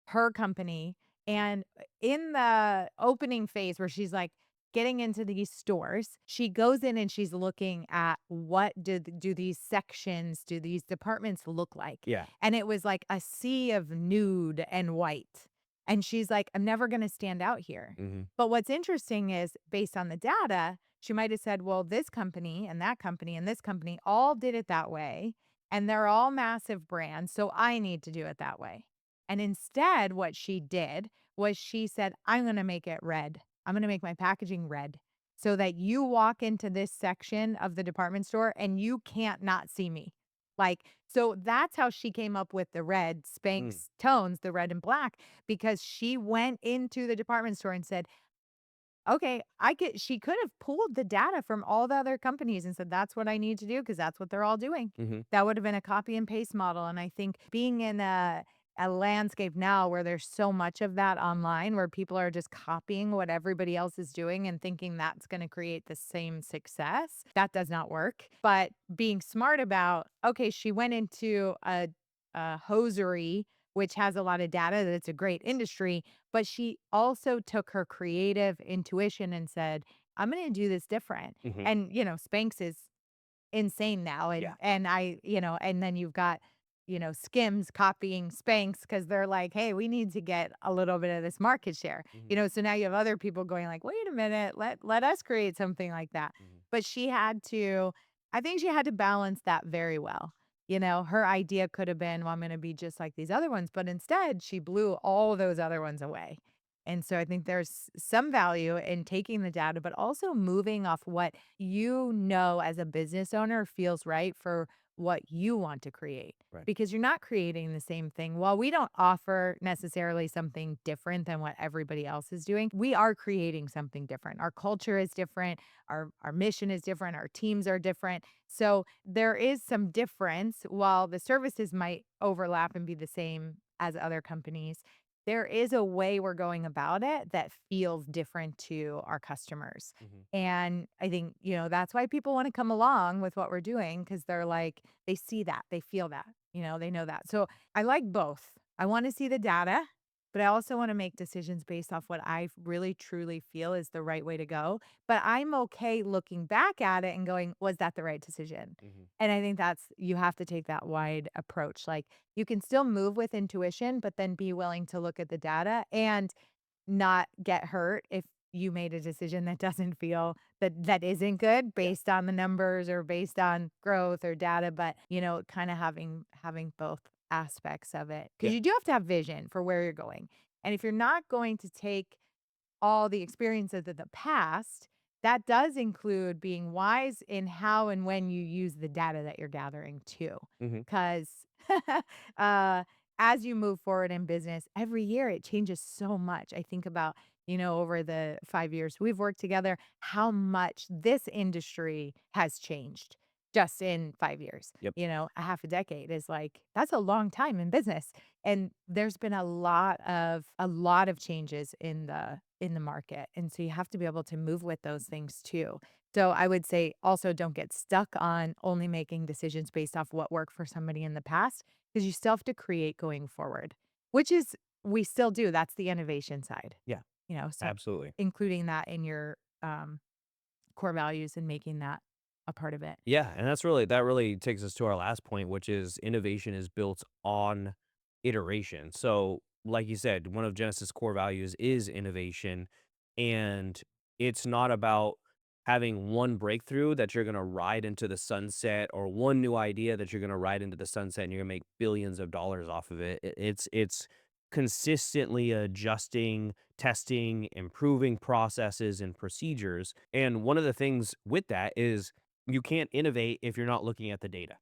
her company and in the opening phase where she's like getting into these stores, she goes in and she's looking at what do these sections, do these departments look like? Yeah. And it was like a sea of nude and white. And she's like, I'm never going to stand out here. Mhm. But what's interesting is based on the data, she might have said, well, this company and this company all did it that way. And they're all massive brands. So I need to do it that way. And instead, what she did was she said, I'm going to make it red. I'm going to make my packaging red so that you walk into this section of the department store and you can't not see me. Like, so that's how she came up with the red Mm. Spanx tones, the red and black, because she went into the department store and said, okay, she could have pulled the data from all the other companies and said, that's what I need to do because that's what they're all doing. Mhm. That would have been a copy and paste model. And I think being in a a landscape now where there's so much of that online where people are just copying what everybody else is doing and thinking that's going to create the same success. That does not work. But being smart about, okay, she went into a hosiery, which has a lot of data, that it's a great industry, but she also took her creative intuition and said, I'm going to do this different. Mhm. And, Spanx is insane now, Yeah. and and then you've got, Skims copying Spanx because 'cause they're like, "Hey, we need to get a little bit of this market share." Mhm. So now you have other people going like, "Wait a minute, let us create something like that." Mhm. But I think she had to balance that very well. Her idea could have been, "Well, I'm gonna be just like these other ones," but instead, she blew all those other ones away. And so I think there's some value in taking the data, but also moving off what as a business owner feels right for what you want to create. Right. Because you're not creating the same thing. While we don't offer necessarily something different than what everybody else is doing, we are creating something different. Our culture is different, our mission is different, our teams are different. So there is some difference while the services might overlap and be the same as other companies. There is a way we're going about it that feels different to our customers. Mhm. And I think, that's why people wanna come along with what we're doing because 'cause they're like, they see that, they feel that, they know that. So, I like both. I wanna see the data, but I also wanna make decisions based off what I really truly feel is the right way to go. But I'm okay looking back at it and going, "Was that the right decision?" Mhm. And I think you have to take that wide approach. Like, you can still move with intuition, but then be willing to look at the data and not get hurt if you made a decision that doesn't feel that isn't good Yeah. based on the numbers or based on growth or data, but, kinda having both aspects of it because Yeah. you do have to have vision for where you're going. And if you're not going to take all the experiences of the past, that does include being wise in how and when you use the data that you're gathering too. Mhm. Because uh, as you move forward in business, every year it changes so much. I think about, over the 5 years we've worked together, how much this industry has changed just in 5 years. Yep. A half a decade is like, that's a long time in business. And there's been a lot of changes in the market, and so you have to be able to move with those things too. So I would say also don't get stuck on only making decisions based off what worked for somebody in the past, because you still have to create going forward, which is we still do. That's the innovation side, Yeah. so Absolutely. including that in your core values and making that a part of it. Yeah, and that really takes us to our last point, which is innovation is built on iteration. So, like you said, one of Genesis core values is innovation, and it's not about having one breakthrough that you're going to ride into the sunset or one new idea that you're going to ride into the sunset and you're going to make billions of dollars off of it. It's consistently adjusting, testing, improving processes and procedures. And one of the things with that is you can't innovate if you're not looking at the data.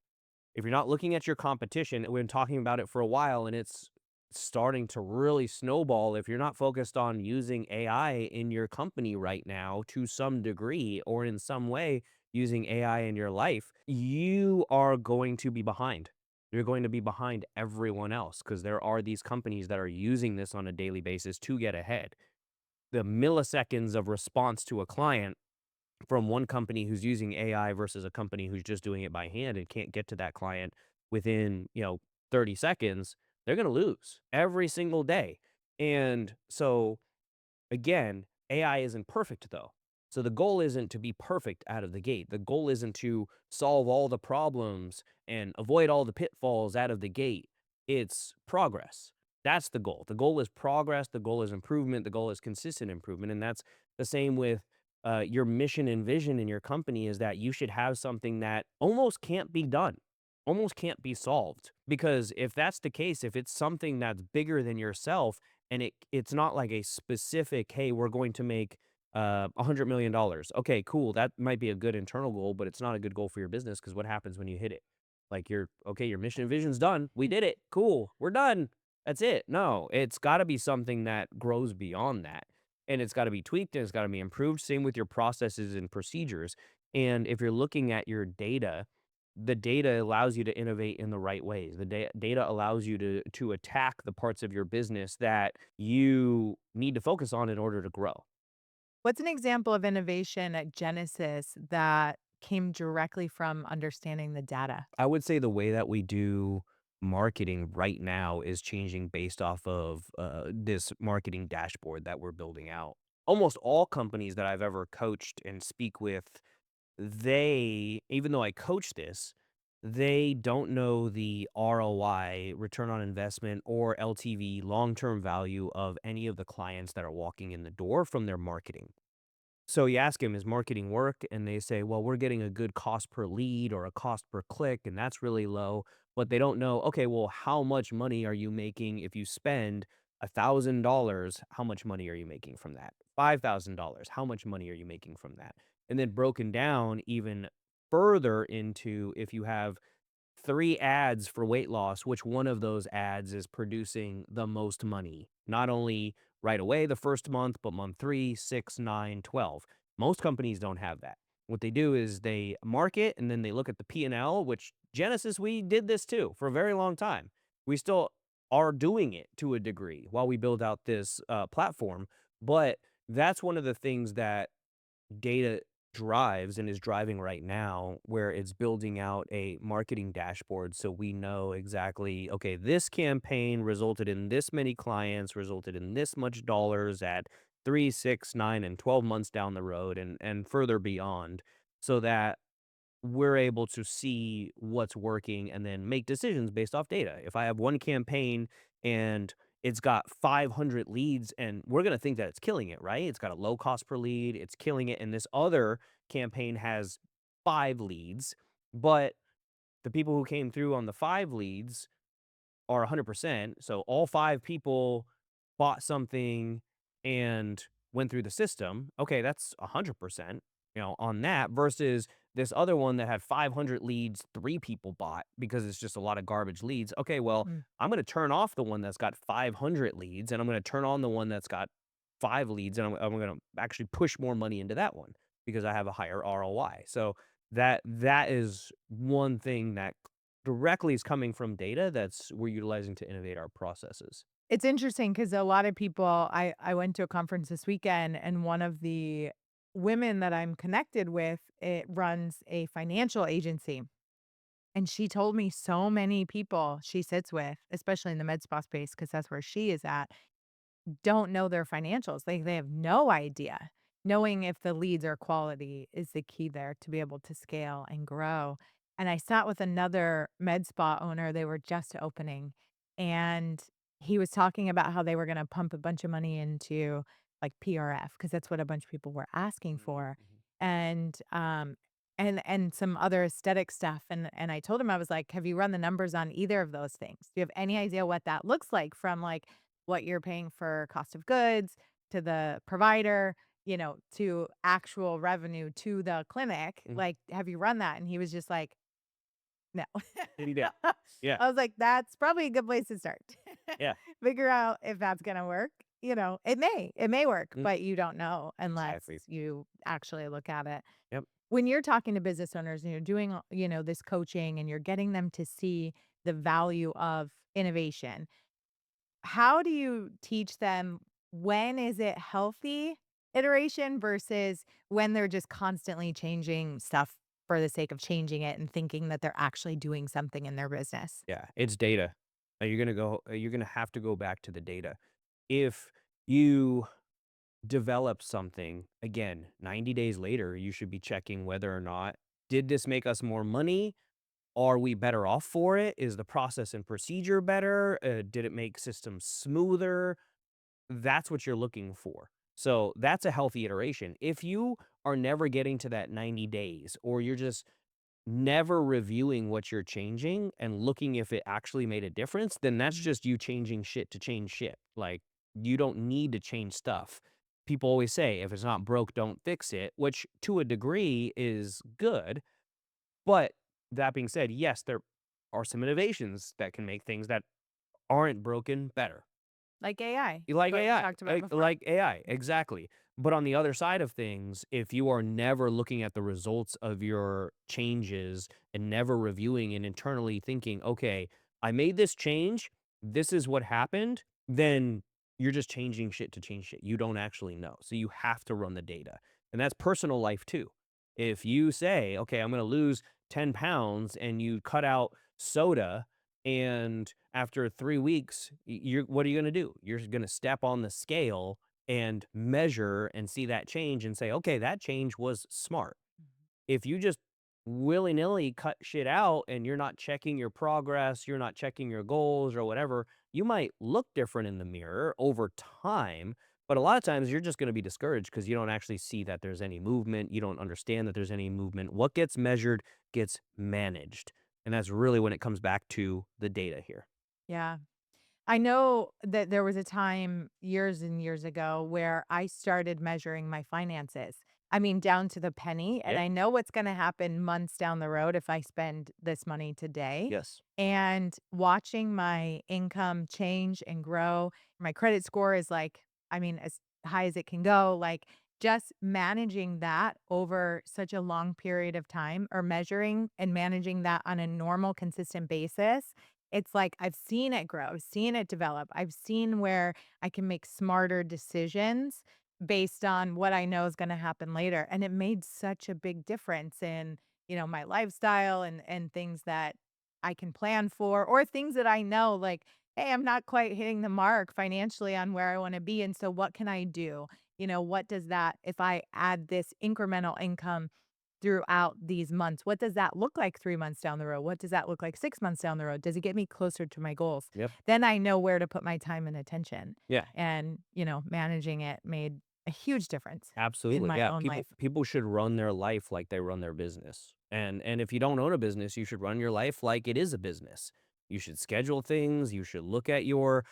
If you're not looking at your competition, we've been talking about it for a while and it's starting to really snowball. If you're not focused on using AI in your company right now to some degree or in some way using AI in your life, you are going to be behind. You're going to be behind everyone else because there are these companies that are using this on a daily basis to get ahead. The milliseconds of response to a client from one company who's using AI versus a company who's just doing it by hand and can't get to that client within, 30 seconds, they're going to lose every single day. And so again, AI isn't perfect though. So the goal isn't to be perfect out of the gate. The goal isn't to solve all the problems and avoid all the pitfalls out of the gate. It's progress. That's the goal. The goal is progress. The goal is improvement. The goal is consistent improvement. And that's the same with your mission and vision in your company is that you should have something that almost can't be done, almost can't be solved. Because if that's the case, if it's something that's bigger than yourself, and it's not like a specific, "Hey, we're going to make, $100,000,000." Okay, cool, that might be a good internal goal, but it's not a good goal for your business because what happens when you hit it? Like, okay, your mission and vision's done. We did it. Cool. We're done. That's it. No, it's gotta be something that grows beyond that, and it's gotta be tweaked, and it's gotta be improved. Same with your processes and procedures, and if you're looking at your data the data allows you to innovate in the right ways. The data allows you to attack the parts of your business that you need to focus on in order to grow. What's an example of innovation at Genesis that came directly from understanding the data? I would say the way that we do marketing right now is changing based off of this marketing dashboard that we're building out. Almost all companies that I've ever coached and speak with, they, even though I coach this, they don't know the ROI, return on investment, or LTV, long term value of any of the clients that are walking in the door from their marketing. So you ask them, "Is marketing work?" And they say, "Well, we're getting a good cost per lead or a cost per click, and that's really low." But they don't know, okay, well, how much money are you making if you spend $1,000? How much money are you making from that? $5,000, how much money are you making from that? And then broken down even further into, if you have 3 ads for weight loss, which one of those ads is producing the most money? Not only right away the first month, but month 3, 6, 9, 12. Most companies don't have that. What they do is they market and then they look at the P&L, which Genesis, we did this too for a very long time. We still are doing it to a degree while we build out this platform. But that's one of the things that data drives and is driving right now, where it's building out a marketing dashboard so we know exactly, okay, this campaign resulted in this many clients, resulted in this much dollars at 3, 6, 9, and 12 months down the road and further beyond, so that we're able to see what's working and then make decisions based off data. If I have one campaign and it's got 500 leads and we're going to think that it's killing it, right? It's got a low cost per lead, it's killing it. And this other campaign has 5 leads, but the people who came through on the 5 leads are 100%. So all 5 people bought something and went through the system. Okay, that's 100%, on that versus this other one that had 500 leads, 3 people bought because it's just a lot of garbage leads. Okay, well, Mm. I'm going to turn off the one that's got 500 leads and I'm going to turn on the one that's got 5 leads and I'm going to actually push more money into that one because I have a higher ROI. So that is one thing that directly is coming from data that's we're utilizing to innovate our processes. It's interesting because a lot of people I went to a conference this weekend, and one of the women that I'm connected with, it runs a financial agency, and she told me so many people she sits with, especially in the med spa space, because that's where she is at, don't know their financials. They have no idea. Knowing if the leads are quality is the key there to be able to scale and grow. And I sat with another med spa owner, they were just opening, and he was talking about how they were gonna pump a bunch of money into, like, PRF, because that's what a bunch of people were asking Mhm, for, mhm, and, and some other aesthetic stuff, and I told him, I was like, "Have you run the numbers on either of those things? Do you have any idea what that looks like from, like, what you're paying for cost of goods, to the provider, to actual revenue to the clinic. mhm. Like, have you run that?" And he was just like, "No." Any day. Yeah, I was like, "That's probably a good place to start. yeah, Figure out if that's gonna work." It may work, mm, but you don't know unless exactly. you actually look at it. Yep. When you're talking to business owners and you're doing, this coaching and you're getting them to see the value of innovation, how do you teach them when is it healthy iteration versus when they're just constantly changing stuff for the sake of changing it and thinking that they're actually doing something in their business? Yeah, it's data. You're gonna have to go back to the data. If you develop something, again, 90 days later, you should be checking whether or not, did this make us more money? Are we better off for it? Is the process and procedure better? Did it make systems smoother? That's what you're looking for. So that's a healthy iteration. If you are never getting to that 90 days or you're just never reviewing what you're changing and looking if it actually made a difference, then that's Mm. just you changing shit to change shit. Like, you don't need to change stuff. People always say, if it's not broke, don't fix it, which to a degree is good. But that being said, yes, there are some innovations that can make things that aren't broken better. Like AI, Like what you AI, talked about before. like AI, exactly. But on the other side of things, if you are never looking at the results of your changes and never reviewing and internally thinking, okay, I made this change, this is what happened, then you're just changing shit to change shit. You don't actually know. So you have to run the data. And that's personal life too. If you say, okay, I'm going to lose 10 pounds and you cut out soda, and after 3 weeks, you're, what are you going to do? You're going to step on the scale and measure and see that change and say, okay, that change was smart. Mhm. If you just willy nilly cut shit out and you're not checking your progress, you're not checking your goals or whatever, you might look different in the mirror over time. But a lot of times you're just going to be discouraged because you don't actually see that there's any movement. You don't understand that there's any movement. What gets measured gets managed. And that's really when it comes back to the data here. Yeah. I know that there was a time years and years ago where I started measuring my finances. I mean, down to the penny. And Yeah. I know what's going to happen months down the road if I spend this money today. Yes. And watching my income change and grow, my credit score is like, I mean, as high as it can go. Like, just managing that over such a long period of time or measuring and managing that on a normal, consistent basis, it's like I've seen it grow, I've seen it develop, I've seen where I can make smarter decisions based on what I know is gonna happen later, and it made such a big difference in, my lifestyle and things that I can plan for or things that I know, like, "Hey, I'm not quite hitting the mark financially on where I wanna be, and so what can I do?" What does that if I add this incremental income throughout these months. What does that look like 3 months down the road? What does that look like 6 months down the road? Does it get me closer to my goals? Yep. Then I know where to put my time and attention, Yeah. and, managing it made a huge difference in Absolutely, my yeah, own life. people should run their life like they run their business, and if you don't own a business, you should run your life like it is a business. You should schedule things, you should look at your,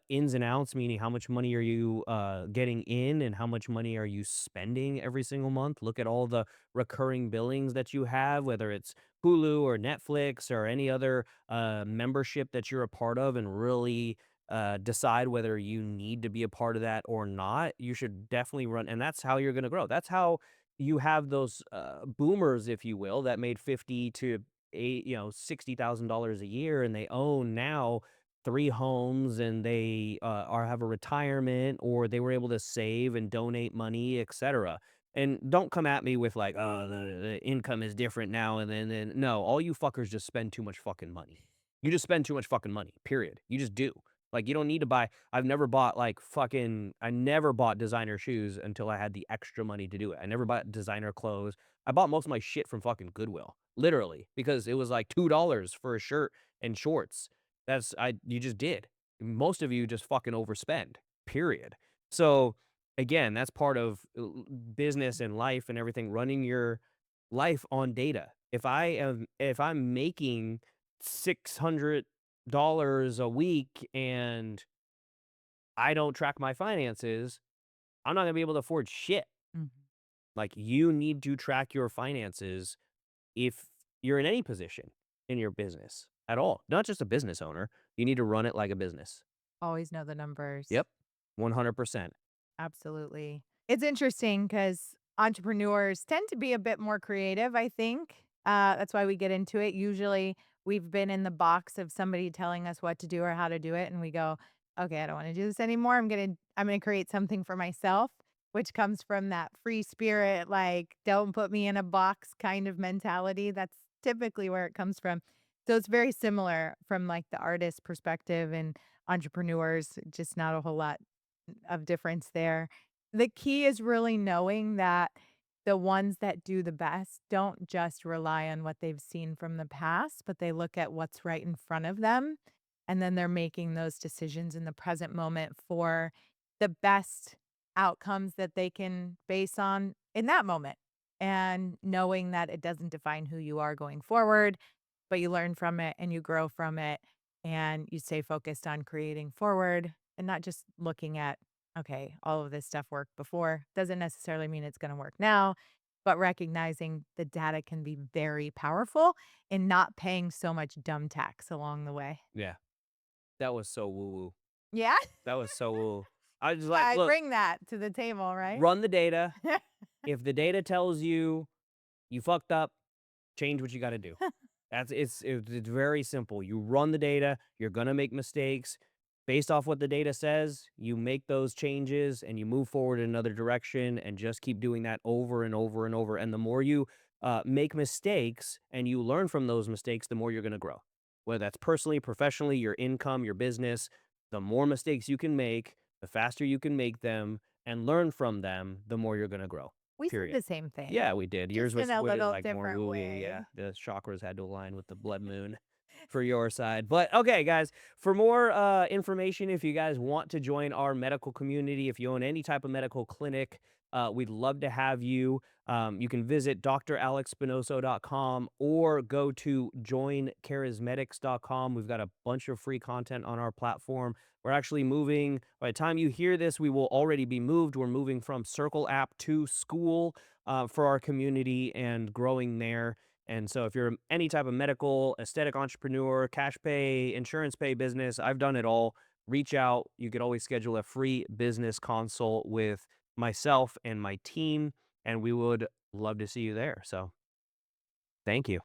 ins and outs, meaning how much money are you, getting in and how much money are you spending every single month. Look at all the recurring billings that you have, whether it's Hulu or Netflix or any other, membership that you're a part of, and really decide whether you need to be a part of that or not. You should definitely run, and that's how you're going to grow. That's how you have those boomers, if you will, that made 50 to $60,000 a year, and they own now three homes, and they are have a retirement, or they were able to save and donate money, etc. And don't come at me with like, oh, the income is different now, and then no, all you fuckers just spend too much fucking money. You just spend too much fucking money. Period. You just do. Like, you don't need to buy. I never bought designer shoes until I had the extra money to do it. I never bought designer clothes. I bought most of my shit from fucking Goodwill, literally, because it was like $2 for a shirt and shorts. You just did. Most of you just fucking overspend, period. So, again, that's part of business and life and everything, running your life on data. If I'm making 600 dollars a week and I don't track my finances, I'm not gonna be able to afford shit. Mhm. Like, you need to track your finances if you're in any position in your business at all, not just a business owner. You need to run it like a business. Always know the numbers. Yep, 100%. Absolutely. It's interesting because entrepreneurs tend to be a bit more creative, I think. That's why we get into it. Usually, we've been in the box of somebody telling us what to do or how to do it, and we go, "Okay, I don't wanna do this anymore. I'm gonna create something for myself," which comes from that free spirit, like, "Don't put me in a box" kind of mentality. That's typically where it comes from. So it's very similar from, like, the artist perspective and entrepreneurs, just not a whole lot of difference there. The key is really knowing that the ones that do the best don't just rely on what they've seen from the past, but they look at what's right in front of them, and then they're making those decisions in the present moment for the best outcomes that they can base on in that moment, and knowing that it doesn't define who you are going forward, but you learn from it and you grow from it, and you stay focused on creating forward and not just looking at, okay, all of this stuff worked before. Doesn't necessarily mean it's going to work now, but recognizing the data can be very powerful and not paying so much dumb tax along the way. Yeah, that was so woo woo. Yeah. That was so woo. I was like, I "Look, bring that to the table, right? run the data. If the data tells you you fucked up, change what you gotta do." It's very simple. You run the data, you're gonna make mistakes. Based off what the data says, you make those changes and you move forward in another direction and just keep doing that over and over and over. And the more you make mistakes and you learn from those mistakes, the more you're gonna grow. Whether that's personally, professionally, your income, your business, the more mistakes you can make, the faster you can make them and learn from them, the more you're gonna grow. We said Period. the same thing, Yeah, we did. Yours just in was a way, little like, more different woo-woo, yeah. way. The chakras had to align with the blood moon for your side. But, okay, guys, for more, information, if you guys want to join our medical community, if you own any type of medical clinic, we'd love to have you. You can visit dralexspinoso.com or go to joincharismatics.com. We've got a bunch of free content on our platform. We're actually moving by the time you hear this, we will already be moved. We're moving from Circle app to School for our community and growing there. And so, if you're any type of medical, aesthetic entrepreneur, cash pay, insurance pay business, I've done it all. Reach out. You could always schedule a free business consult with myself and my team, and we would love to see you there. So, thank you.